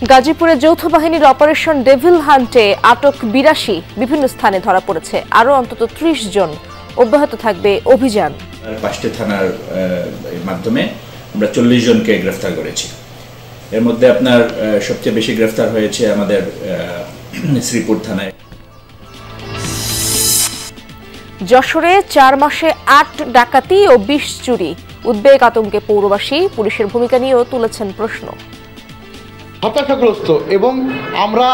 গাজীপুরে যৌথ বাহিনীর অপারেশন ডেভিল হান্টে আটক ৮২ বিভিন্ন স্থানে ধরা পড়েছে। আরও অন্তত ৩০ জন অব্যাহত থাকবে অভিযান। পাঁচটি থানার মাধ্যমে আমরা ৪০ জনকে গ্রেফতার করেছি। এর মধ্যে আপনার সবচেয়ে বেশি গ্রেফতার হয়েছে আমাদের শ্রীপুর থানায়। যশোরে ৪ মাসে ৮ ডাকাতি ও ২০ চুরি, উদ্বেগ আতঙ্কে পৌরবাসী। পুলিশের ভূমিকা নিয়েও তুলেছেন প্রশ্ন। হতাশাগ্রস্ত এবং আমরা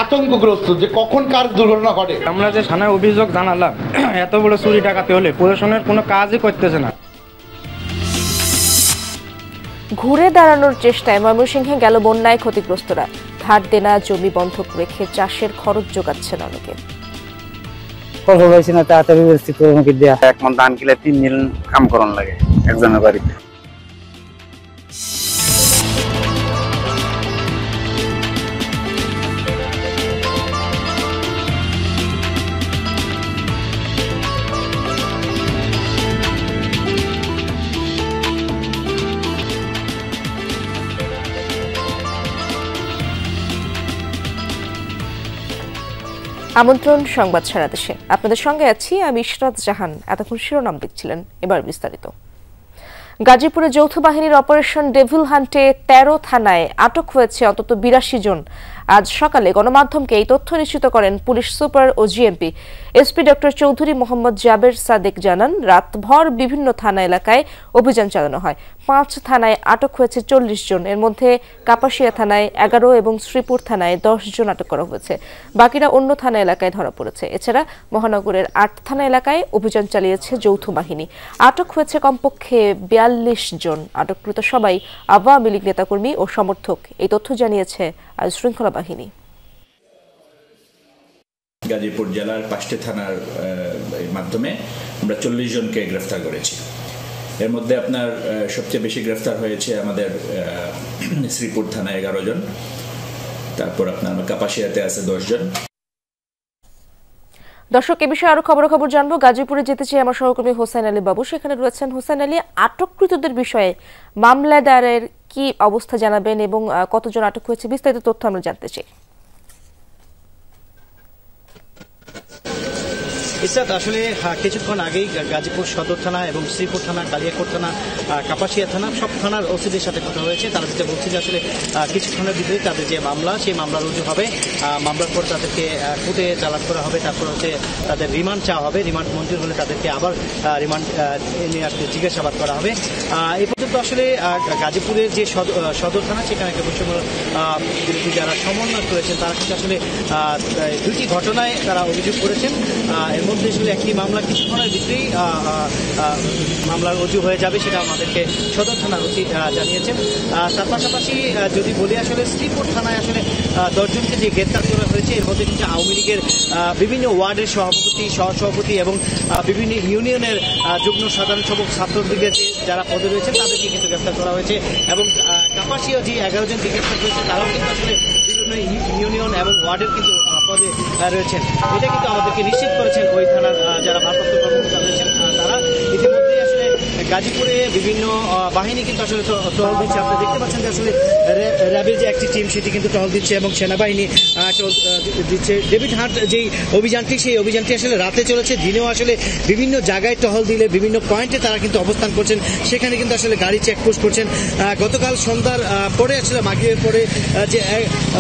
আতঙ্কগ্রস্ত যে কখন কার দুর্ঘটনা ঘটে। আমরা যে থানায় অভিযোগ জানালাম, এত বড় চুরি ডাকাতি হলে প্রশাসনের কোনো কাজই করতেছে না। ঘুরে দাঁড়ানোর চেষ্টায় ময়মনসিংহে গেল বন্যায় ক্ষতিগ্রস্তরা। ধার দেনা জমি বন্ধক রেখে চাষের খরচ জোগাচ্ছেন অনেকে। এক মন ধান কিলে ৩ দিন কাম করন লাগে একজনের বাড়িতে। আমন্ত্রণ সংবাদ সারা দেশে, আপনাদের সঙ্গে আছি আমি ইশরাত জাহান। এতক্ষণ শিরোনাম দেখছিলেন, এবার বিস্তারিত। গাজীপুরে যৌথ বাহিনীর অপারেশন ডেভিল হান্টে ১৩ থানায় আটক হয়েছে অন্তত ৮২ জন। আজ সকালে গণমাধ্যমকে এই তথ্য নিশ্চিত করেন পুলিশ সুপার ও GMP SP doctor Chowdhury Mohammad Jaber Sadek. জানান, রাতভর বিভিন্ন থানা এলাকায় অভিযান চালানো হয়। ৫ থানায় আটক হয়েছে ৪০ জন। এর মধ্যে কাপাসিয়া থানায় ১১ এবং শ্রীপুর থানায় ১০ জন আটক করা হয়েছে। বাকিরা অন্য থানা এলাকায় ধরা পড়েছে। এছাড়া মহানগরের ৮ থানা এলাকায় অভিযান চালিয়েছে যৌথ বাহিনী। আটক হয়েছে কমপক্ষে ৪২ জন। আটককৃত সবাই আওয়ামী লীগ নেতাকর্মী ও সমর্থক। এই তথ্য জানিয়েছে আইন শৃঙ্খলা বাহিনী। গাজীপুর জেলার ৫টি থানার মাধ্যমে আমরা ৪০ জনকে গ্রেফতার করেছি। এর মধ্যে আপনার সবচেয়ে বেশি গ্রেফতার হয়েছে আমাদের শ্রীপুর থানায় ১১ জন, তারপর আপনার কাপাসিয়াতে আছে ১০ জন। দর্শক, এ বিষয়ে আরো খবর জানবো। গাজীপুরে যেতে চাই আমার সহকর্মী হোসেন আলী বাবু, সেখানে রয়েছেন। হোসেন আলী, আটককৃতদের বিষয়ে মামলা দায়েরের কি অবস্থা জানাবেন এবং কতজন আটক হয়েছে, বিস্তারিত তথ্য আমরা জানতে চাই। ইসরাত, আসলে কিছুক্ষণ আগেই গাজীপুর সদর থানা এবং শ্রীপুর থানা, কালিয়াকোট থানা, কাপাসিয়া থানা, সব থানার ওসিদের সাথে কথা হয়েছে। তারা যেটা বলছে যে আসলে কিছুক্ষণের ভিতরে তাদের যে মামলা, সেই মামলা রুজু হবে। মামলার পর তাদেরকে কোর্টে চালান করা হবে। তারপর হচ্ছে তাদের রিমান্ড চাওয়া হবে। রিমান্ড মঞ্জুর হলে তাদেরকে আবার রিমান্ড নিয়ে আসলে জিজ্ঞাসাবাদ করা হবে। এই পর্যন্ত আসলে গাজীপুরের যে সদর থানা, সেখানে বৈষম্য বিরোধী যারা সমন্বয় করেছেন তারা কিন্তু আসলে 2টি ঘটনায় তারা অভিযোগ করেছেন। এর মধ্যে আসলে একটি মামলা কিছুক্ষণের ভিতরেই মামলা রুজু হয়ে যাবে, সেটা আমাদেরকে সদর থানার ওসি জানিয়েছেন। তার পাশাপাশি যদি বলি, আসলে শ্রীপুর থানায় আসলে 10 জনকে যে গ্রেপ্তার করা হয়েছে, এর মধ্যে কিন্তু আওয়ামী লীগের বিভিন্ন ওয়ার্ডের সভাপতি, সহসভাপতি এবং বিভিন্ন ইউনিয়নের যুগ্ম সাধারণ সম্পাদক, ছাত্রলীগের যারা পদে রয়েছেন তাদেরকে কিন্তু গ্রেপ্তার করা হয়েছে। এবং কাপাসিয়া যে 11 জনকে গ্রেপ্তার করেছে তারাও কিন্তু আসলে বিভিন্ন ইউনিয়ন এবং ওয়ার্ডের কিন্তু পদে রয়েছেন। এটা কিন্তু আমাদেরকে নিশ্চিত করেছেন ওই থানার যারা ভারপ্রাপ্ত কর্মকর্তা রয়েছেন তারা। ইতিমধ্যে আসলে গাজীপুরে বিভিন্ন বাহিনী কিন্তু আসলে টহল দিচ্ছে। আপনি দেখতে পাচ্ছেন যে আসলে র্যাবের যে একটি টিম, সেটি কিন্তু টহল দিচ্ছে এবং সেনাবাহিনী টহল দিচ্ছে। ডেভিড হান্ট যেই অভিযানটি, সেই অভিযানটি আসলে রাতে চলেছে, দিনেও আসলে বিভিন্ন জায়গায় টহল দিলে বিভিন্ন পয়েন্টে তারা কিন্তু অবস্থান করছেন। সেখানে কিন্তু আসলে গাড়ি চেকপোস্ট করছেন। গতকাল সন্ধ্যার পরে আসলে মাগরিবের পরে যে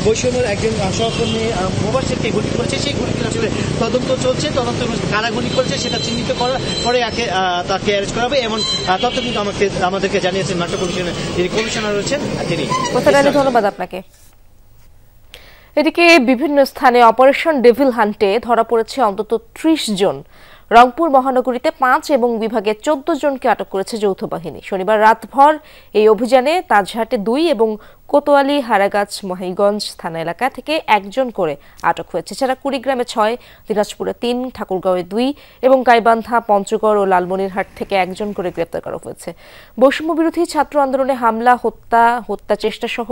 বৈষম্যের একজন সহকর্মী মোবাশ্বেরকে গুলি করেছে, সেই গুলিটির আসলে তদন্ত চলছে। তদন্ত কারা গুলি করেছে সেটা চিহ্নিত করার পরে তাকে অ্যারেস্ট করা হবে, এমন তথ্য কিন্তু আমাদেরকে জানিয়েছেন মেট্রো পুলিশের যিনি কমিশনার রয়েছেন তিনি। ধন্যবাদ আপনাকে। এদিকে বিভিন্ন স্থানে অপারেশন ডেভিল হান্টে ধরা পড়েছে অন্তত ৩০ জন। রংপুর মহানগরীতে 5 এবং বিভাগে 14 জনকে আটক করেছে যৌথ বাহিনী। শনিবার রাতভর এই অভিযানে তাজহাটে 2 এবং কোতোয়ালি, হারাগাছ, মহিগঞ্জ থানা এলাকা থেকে 1 জন করে আটক হয়েছে। এছাড়া কুড়িগ্রামে 6, দিনাজপুরে 3, ঠাকুরগাঁওয়ে 2 এবং গাইবান্ধা, পঞ্চগড় ও লালমনিরহাট থেকে 1 জন করে গ্রেপ্তার করা হয়েছে। বৈষম্য বিরোধী ছাত্র আন্দোলনে হামলা, হত্যা চেষ্টা সহ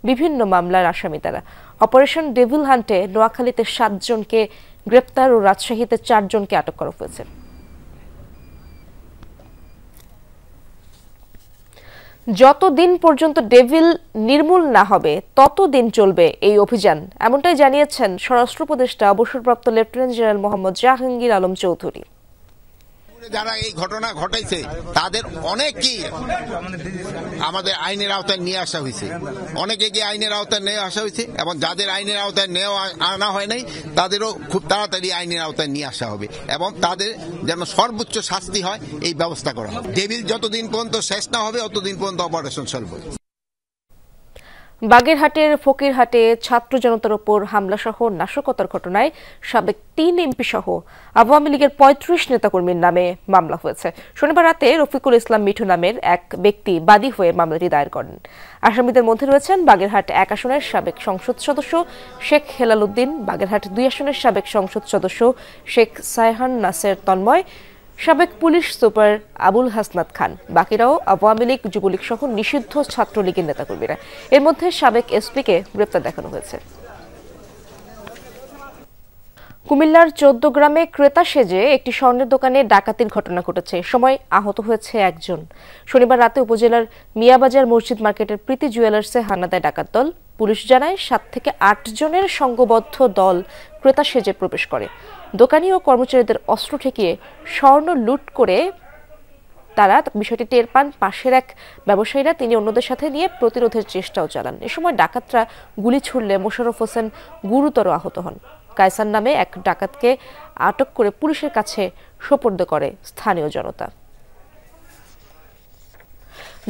বিভিন্ন মামলার আসামি তারা। অপারেশন ডেভিল হান্টে নোয়াখালীতে 7 জনকে গ্রেপ্তার ও রাজশাহীতে 4 জনকে আটক করা হয়েছে। যতদিন পর্যন্ত ডেভিল নির্মূল না হবে ততদিন চলবে এই অভিযান, এমনটাই জানিয়েছেন স্বরাষ্ট্র উপদেষ্টা অবসরপ্রাপ্ত লেফটেন্যান্ট জেনারেল মোহাম্মদ জাহাঙ্গীর আলম চৌধুরী। যারা এই ঘটনা ঘটাইছে তাদের অনেকই আমাদের আইনের আওতায় নিয়ে আসা হয়েছে, অনেকে গিয়ে আইনের আওতায় নিয়ে আসা হয়েছে এবং যাদের আইনের আওতায় আনা হয় নাই তাদেরও খুব তাড়াতাড়ি আইনের আওতায় নিয়ে আসা হবে এবং তাদের যেন সর্বোচ্চ শাস্তি হয় এই ব্যবস্থা করা হবে। ডেভিল যতদিন পর্যন্ত শেষ না হবে ততদিন পর্যন্ত অপারেশন চলবে। বাগেরহাটের ফকিরহাটে ছাত্র জনতার ওপর হামলাসহ নাশকতার ঘটনায় সাবেক 3 এমপি সহ আওয়ামী লীগের 35 নেতাকর্মীর নামে মামলা হয়েছে। শনিবার রাতে রফিকুল ইসলাম মিঠু নামের এক ব্যক্তি বাদী হয়ে মামলাটি দায়ের করেন। আসামিদের মধ্যে রয়েছেন বাগেরহাট 1 আসনের সাবেক সংসদ সদস্য শেখ হেলাল উদ্দিন, বাগেরহাট 2 আসনের সাবেক সংসদ সদস্য শেখ সায়হান নাসের তন্ময়, সাবেক পুলিশ সুপার আবুল হাসনাত খান। বাকিরাও আওয়ামী লীগ, যুবলীগ সহ নিষিদ্ধ ছাত্রলীগের নেতাকর্মীরা। এর মধ্যে সাবেক এসপিকে গ্রেপ্তার দেখানো হয়েছে। কুমিল্লার 14 গ্রামে ক্রেতা সেজে একটি স্বর্ণের দোকানে ডাকাতির ঘটনা ঘটেছে। সময় আহত হয়েছে একজন। শনিবার রাতে উপজেলার মিয়াবাজার মসজিদ মার্কেটের প্রীতি জুয়েলার্সে হানা দেয় ডাকাত দল। পুলিশ জানায় 7 থেকে 8 জনের সংঘবদ্ধ দল ক্রেতা সেজে প্রবেশ করে। দোকানি ও কর্মচারীদের অস্ত্র ঠেকিয়ে স্বর্ণ লুট করে তারা বিষয়টি টের পান পাশের এক ব্যবসায়ীরা। তিনি অন্যদের সাথে নিয়ে প্রতিরোধের চেষ্টাও চালান। এ সময় ডাকাতরা গুলি ছুড়লে মোশাররফ হোসেন গুরুতর আহত হন। কায়সার নামে এক ডাকাতকে আটক করে পুলিশের কাছে সোপর্দ করে স্থানীয় জনতা।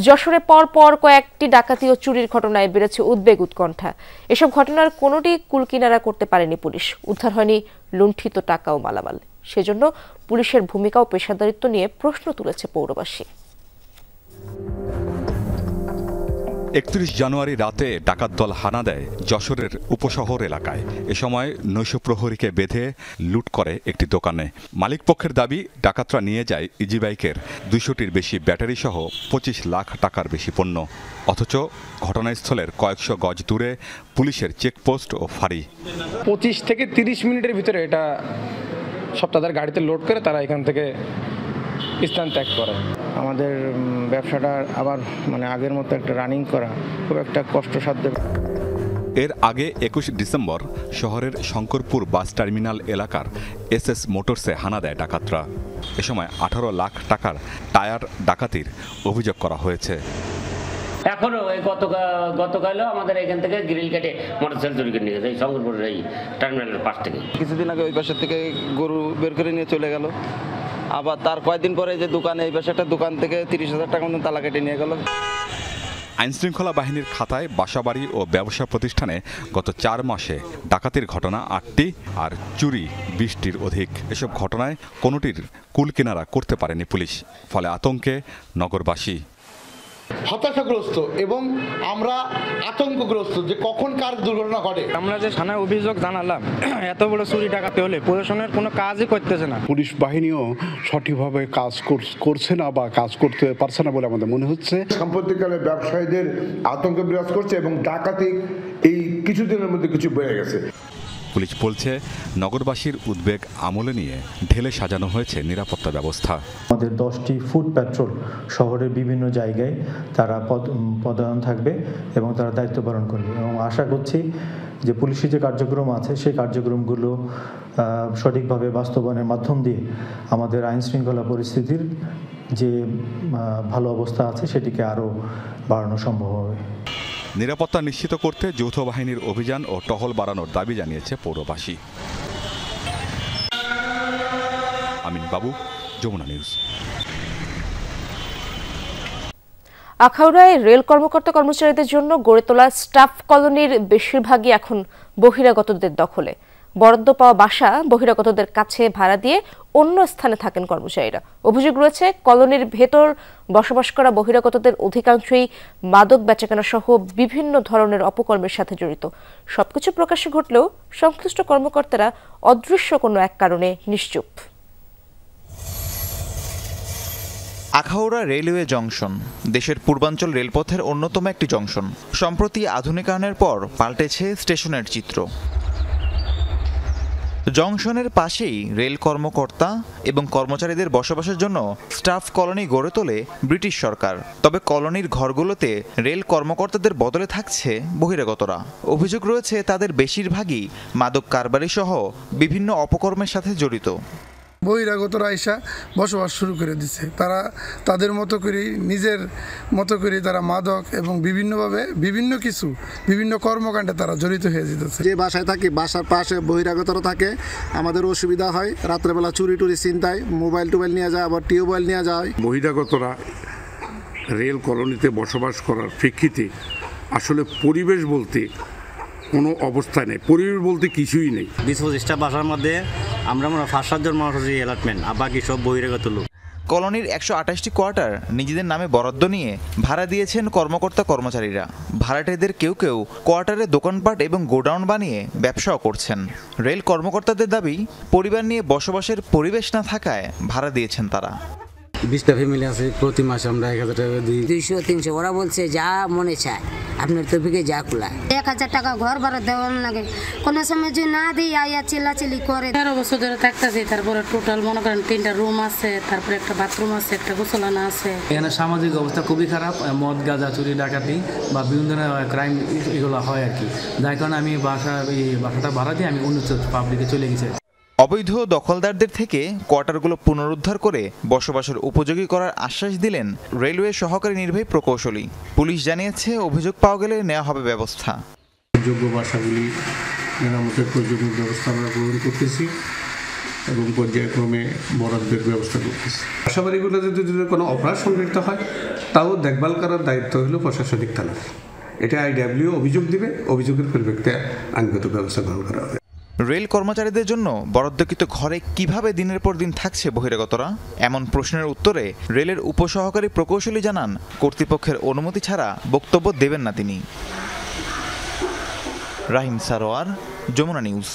যশোরে পরপর কয়েকটি ডাকাতি ও চুরির ঘটনায় বেড়েছে উদ্বেগ উৎকণ্ঠা। এসব ঘটনার কোনোটি কুলকিনারা করতে পারেনি পুলিশ। উদ্ধার হয়নি লুণ্ঠিত টাকা ও মালামাল। সেজন্য পুলিশের ভূমিকা ও পেশাদারিত্ব নিয়ে প্রশ্ন তুলেছে পৌরবাসী। 31 জানুয়ারি রাতে ডাকাত দল হানা দেয় যশোরের উপশহর এলাকায়। এ সময় নৈশ প্রহরীকে বেঁধে লুট করে একটি দোকানে। মালিকপক্ষের দাবি, ডাকাতরা নিয়ে যায় ইজি বাইকের 200টির বেশি ব্যাটারি সহ 25 লাখ টাকার বেশি পণ্য। অথচ ঘটনাস্থলের কয়েকশো গজ দূরে পুলিশের চেকপোস্ট ও ফাঁড়ি। 25 থেকে 30 মিনিটের ভিতরে এটা সব তাদের গাড়িতে লোড করে তারা এখান থেকে স্থান ত্যাগ করে। আমাদের ব্যবসাটা আবার আগের মতো একটা রানিং করা খুব একটা কষ্টসাধ্য। এর আগে 21 ডিসেম্বর শহরের শঙ্করপুর বাস টার্মিনাল এলাকার এসএস মোটরসে হানা দেয় ডাকাতরা। এ সময় 18 লাখ টাকার টায়ার ডাকাতির অভিযোগ করা হয়েছে। এখনো গতকালও আমাদের এখান থেকে গ্রিল কেটে মোটরসাইকেল চুরি করে নিয়ে গেছে এই শঙ্করপুরের এই টার্মিনালের পাশ থেকে। কিছুদিন আগে ওই পাশের থেকে গরু বের করে নিয়ে চলে গেল। আবার তার কয়েকদিন পরে যে দোকানে এই পাশে একটা দোকান থেকে 30,000 টাকা মতো তালা কেটে নিয়ে গেল। আইনশৃঙ্খলা বাহিনীর খাতায় বাসাবাড়ি ও ব্যবসা প্রতিষ্ঠানে গত 4 মাসে ডাকাতির ঘটনা 8টি আর চুরি 20টির অধিক। এসব ঘটনায় কোনোটির কুলকিনারা করতে পারেনি পুলিশ। ফলে আতঙ্কে নগরবাসী। হতাশাগ্রস্ত এবং আমরা আতঙ্কগ্রস্ত যে কখন কার দুর্ঘটনা ঘটে। আমরা যে থানায় অভিযোগ জানালাম, এত বড় চুরি ডাকাতি হলে প্রশাসনের কোনো কাজই করতেছে না। পুলিশ বাহিনীও সঠিকভাবে কাজ করছে না বা কাজ করতে পারছে না বলে আমাদের মনে হচ্ছে। সাম্প্রতিককালে ব্যবসায়ীদের আতঙ্ক বিরাজ করছে এবং ডাকাতি এই কিছুদিনের মধ্যে কিছু বেড়ে গেছে। পুলিশ বলছে, নগরবাসীর উদ্বেগ আমলে নিয়ে ঢেলে সাজানো হয়েছে নিরাপত্তা ব্যবস্থা। আমাদের 10টি ফুট প্যাট্রোল শহরের বিভিন্ন জায়গায় তারা পদায়ন থাকবে এবং তারা দায়িত্ব পালন করবে এবং আশা করছি যে পুলিশের যে কার্যক্রম আছে সেই কার্যক্রমগুলো সঠিকভাবে বাস্তবায়নের মাধ্যম দিয়ে আমাদের আইন শৃঙ্খলা পরিস্থিতির যে ভালো অবস্থা আছে সেটিকে আরও বাড়ানো সম্ভব হবে। নিরাপত্তা নিশ্চিত করতে যৌথ বাহিনীর অভিযান ও টহল বাড়ানোর দাবি জানিয়েছে পৌরবাসী। আমিন বাবু, যমুনা নিউজ। আখাউড়ায় রেল কর্মকর্তা কর্মচারীদের জন্য গড়ে তোলা স্টাফ কলোনির বেশিরভাগই এখন বহিরাগতদের দখলে। বরাদ্দ পাওয়া বাসা বহিরাগতদের কাছে ভাড়া দিয়ে অন্য স্থানে থাকেন কর্মচারীরা। অভিযোগ রয়েছে, কলোনির ভেতর বসবাস করা বহিরাগতদের অধিকাংশই মাদক বেচাকেনা সহ বিভিন্ন ধরনের অপকর্মের সাথে জড়িত। সবকিছু প্রকাশ্যে ঘটলেও সংশ্লিষ্ট কর্মকর্তারা অদৃশ্য কোনো এক কারণে নিশ্চুপ। আখাউড়া রেলওয়ে জংশন দেশের পূর্বাঞ্চল রেলপথের অন্যতম একটি জংশন। সম্প্রতি আধুনিকায়নের পর পাল্টেছে স্টেশনের চিত্র। জংশনের পাশেই রেল কর্মকর্তা এবং কর্মচারীদের বসবাসের জন্য স্টাফ কলোনি গড়ে তোলে ব্রিটিশ সরকার। তবে কলোনির ঘরগুলোতে রেল কর্মকর্তাদের বদলে থাকছে বহিরাগতরা। অভিযোগ রয়েছে তাদের বেশিরভাগই মাদক কারবারি সহ বিভিন্ন অপকর্মের সাথে জড়িত। বহিরাগতরা আইসা বসবাস শুরু করে দিচ্ছে। তারা তাদের মতো করে নিজের মতো করে তারা মাদক এবং বিভিন্নভাবে বিভিন্ন কর্মকাণ্ডে তারা জড়িত হয়ে যেতেছে। যে বাসায় থাকি বাসার পাশে বহিরাগতরা থাকে, আমাদের অসুবিধা হয়। রাত্রেবেলা চুরি ছিনতাই, মোবাইল টোবাইল নিয়ে যায়, আবার টিউবওয়েল নিয়ে যায়। বহিরাগতরা রেল কলোনিতে বসবাস করার প্রেক্ষিতে আসলে পরিবেশ বলতে কোনো অবস্থায় নেই, পরিবেশ বলতে কিছুই নেই। 20-25টা বাসার মধ্যে আমরা 5-7 জন মানুষ অ্যালার্টমেন্ট, আর বাকি সব বহিরাগত লোক। কলোনির 128টি কোয়ার্টার নিজেদের নামে বরাদ্দ নিয়ে ভাড়া দিয়েছেন কর্মকর্তা কর্মচারীরা। ভাড়াটেদের কেউ কেউ কোয়ার্টারে দোকানপাট এবং গোডাউন বানিয়ে ব্যবসাও করছেন। রেল কর্মকর্তাদের দাবি, পরিবার নিয়ে বসবাসের পরিবেশ না থাকায় ভাড়া দিয়েছেন তারা। 20টা ফ্যামিলি আছে, প্রতি মাসে আমরা 1000 টাকা দিই। 200-300 ওরা বলছে যা মনে চায় আপনার তরফে যা খোলা। 1000 টাকা ঘর ভাড়া দেওয়ার লাগে, কোনো সময় যদি না দিই আয়া চিল্লাচিল্লি করে। 13 বছর ধরে থাকতেছি, তারপরে টোটাল মনে করেন 3টা রুম আছে, তারপরে একটা বাথরুম আছে, একটা গোসলখানা আছে। এখানে সামাজিক অবস্থা খুবই খারাপ, মদ গাঁজা চুরি ডাকাতি বা বিভিন্ন ধরনের ক্রাইম এগুলো হয় আর কি। যার কারণে আমি বাসাটা ভাড়া দিয়ে আমি অন্য পাবলিকে চলে গেছি। অবৈধ দখলদারদের থেকে কোয়ার্টারগুলো পুনরুদ্ধার করে বসবাসের উপযোগী করার আশ্বাস দিলেন রেলওয়ে সহকারী নির্বাহী প্রকৌশলী। পুলিশ জানিয়েছে, অভিযোগ পাওয়া গেলে নেওয়া হবে ব্যবস্থা। যোগ্য বাসাগুলি মেরামতের প্রয়োজনীয় ব্যবস্থা আমরা গ্রহণ করতেছি এবং পর্যায়ক্রমে বরাদ্দের ব্যবস্থা করতেছি। বাসাবাড়িগুলোতে যদি কোনো অপরাধ সংঘটিত হয় তাও দেখভাল করার দায়িত্ব হলো প্রশাসনিক থানার। এটা IWO অভিযোগ দিবে, অভিযোগের পরিপ্রেক্ষিতে আইনগত ব্যবস্থা গ্রহণ করা হবে। রেল কর্মচারীদের জন্য বরাদ্দকৃত ঘরে কিভাবে দিনের পর দিন থাকছে বহিরাগতরা, এমন প্রশ্নের উত্তরে রেলের উপসহকারী প্রকৌশলী জানান, কর্তৃপক্ষের অনুমতি ছাড়া বক্তব্য দেবেন না তিনি। রাহিম সারোয়ার, যমুনা নিউজ।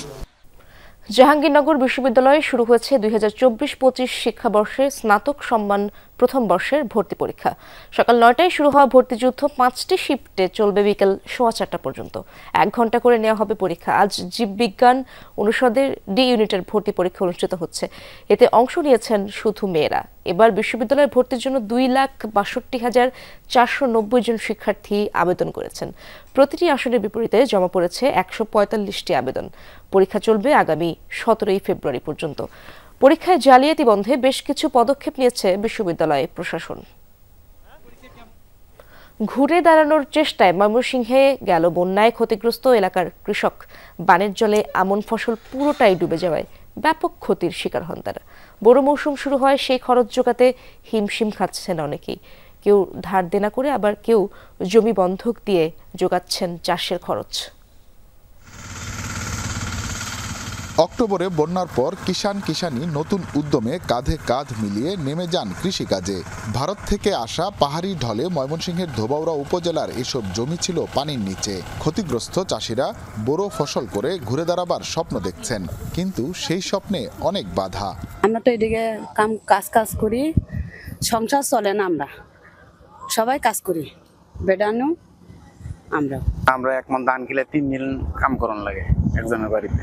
জাহাঙ্গীরনগর বিশ্ববিদ্যালয়ে শুরু হয়েছে 2024-25 শিক্ষাবর্ষে স্নাতক সম্মান প্রথম বর্ষের ভর্তি পরীক্ষা। সকাল 9টায় শুরু হওয়া ভর্তিযুদ্ধ 5টি শিফটে চলবে বিকেল 4:15 পর্যন্ত। 1 ঘন্টা করে নেওয়া হবে পরীক্ষা। আজ জীববিজ্ঞান অনুষদের ডি ইউনিটের ভর্তি পরীক্ষা অনুষ্ঠিত হচ্ছে। এতে অংশ নিয়েছেন শুধু মেয়েরা। এবার বিশ্ববিদ্যালয়ে ভর্তির জন্য 2,62,490 জন শিক্ষার্থী আবেদন করেছেন। প্রতিটি আসনের বিপরীতে জমা পড়েছে 145টি আবেদন। পরীক্ষা চলবে আগামী 17 ফেব্রুয়ারি পর্যন্ত। পরীক্ষায় জালিয়াতি বন্ধে বেশ কিছু পদক্ষেপ নিয়েছে বিশ্ববিদ্যালয় প্রশাসন। ঘুরে দাঁড়ানোর চেষ্টায় ময়মনসিংহে গেল বন্যায় ক্ষতিগ্রস্ত এলাকার কৃষক। বানের জলে আমন ফসল পুরোটাই ডুবে যাওয়ায় ব্যাপক ক্ষতির শিকার হন তারা। বড় মৌসুম শুরু হয়, সেই খরচ জোগাতে হিমশিম খাচ্ছেন অনেকেই। কেউ ধার দেনা করে, আবার কেউ জমি বন্ধক দিয়ে জোগাচ্ছেন চাষের খরচ। অক্টোবরে বন্যার পর কিষাণী নতুন উদ্যমে কাঁধে কাঁধ মিলিয়ে নেমে যান কৃষিকাজে। ভারত থেকে আসা পাহাড়ি ঢলে ময়মনসিংহের ধোবাউড়া উপজেলার এসব জমি ছিল পানির নিচে। ক্ষতিগ্রস্ত চাষিরা বড় ফসল করে ঘুরে দাঁড়াবার স্বপ্ন দেখছেন, কিন্তু সেই স্বপ্নে অনেক বাধা। আমরা তো এদিকে কাজ করি, সংসার চলে না, আমরা সবাই কাজ করি, বেডানো আমরা 1 মণ ধান কিনলে 3 দিন কাম করন লাগে একজনের বাড়িতে।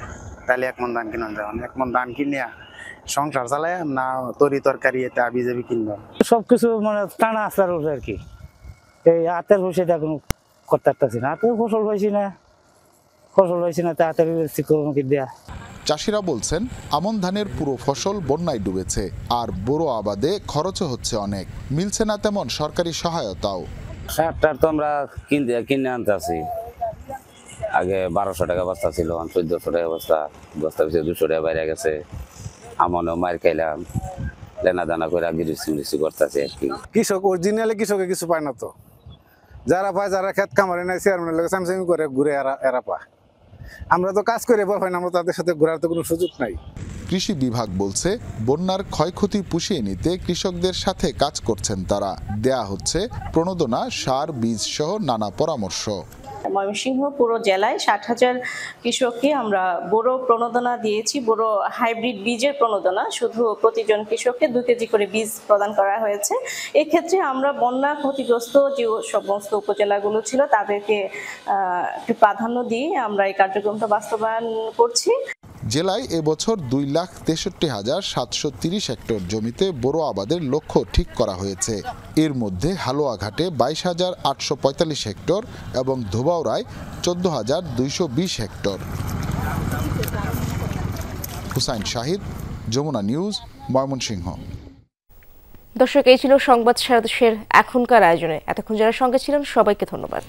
তাহলে 1 মণ ধান কিনা যায়, 1 মণ ধান কিনে সংসার চালায় না, তরি তরকারি এটা আবিজাবি কিনবো। সবকিছু মানে টানা আসার আর কি, এই হাতের বসে এখন করতে পারতেছি না। হাতের ফসল হয়েছি না তা হাতের দেয়া। চাষিরা বলছেন, আমন ধানের পুরো ফসল বন্যায় ডুবেছে, আর বড় আবাদে খরচও হচ্ছে অনেক। মিলছে না তেমন সরকারি সহায়তাও। সারটার তো আমরা কিনে আনতে আসি। আগে 1200 টাকা বস্তা ছিল, 1400 টাকা বস্তা পিছিয়ে 200 টাকা বাইরে গেছে। আমনও মার খাইলাম, লেনা দানা করে গিরিসি করতেছে আর কি। কৃষক অরিজিনালি কৃষকে কিছু পায় না তো, যারা পায়, যারা খেত খামারে নাই চেয়ারম্যানের লোক স্যামসাং করে ঘুরে এরা পায়। আমরা তো কাজ করে বল হয় না, আমরা তাদের সাথে ঘোরার তো কোনো সুযোগ নাই। কৃষি বিভাগ বলছে, বন্যার ক্ষয়ক্ষতি পুষিয়ে নিতে কৃষকদের সাথে কাজ করছেন তারা। দেয়া হচ্ছে প্রণোদনা, সার, বীজ সহ নানা পরামর্শ। ময়মনসিংহ পুরো জেলায় 60,000 কৃষককে আমরা বড় প্রণোদনা দিয়েছি, বড় হাইব্রিড বীজের প্রণোদনা। শুধু প্রতিজন কৃষককে 2 কেজি করে বীজ প্রদান করা হয়েছে। এক্ষেত্রে আমরা বন্যা ক্ষতিগ্রস্ত যে সমস্ত উপজেলাগুলো ছিল তাদেরকে একটু প্রাধান্য দিয়ে আমরা এই কার্যক্রমটা বাস্তবায়ন করছি। জেলায় এবছর 2,63,730 হেক্টর জমিতে বোরো আবাদের লক্ষ্য ঠিক করা হয়েছে। এর মধ্যে হালুয়াঘাটে 22,845 হেক্টর এবং ধোবাউড়ায় 14,220 হেক্টর। হুসাইন শাহিদ, যমুনা নিউজ, ময়মনসিংহ। দর্শক, এই ছিল সংবাদ সারা দেশের এখনকার আয়োজনে। এতক্ষণ যারা সঙ্গে ছিলেন সবাইকে ধন্যবাদ।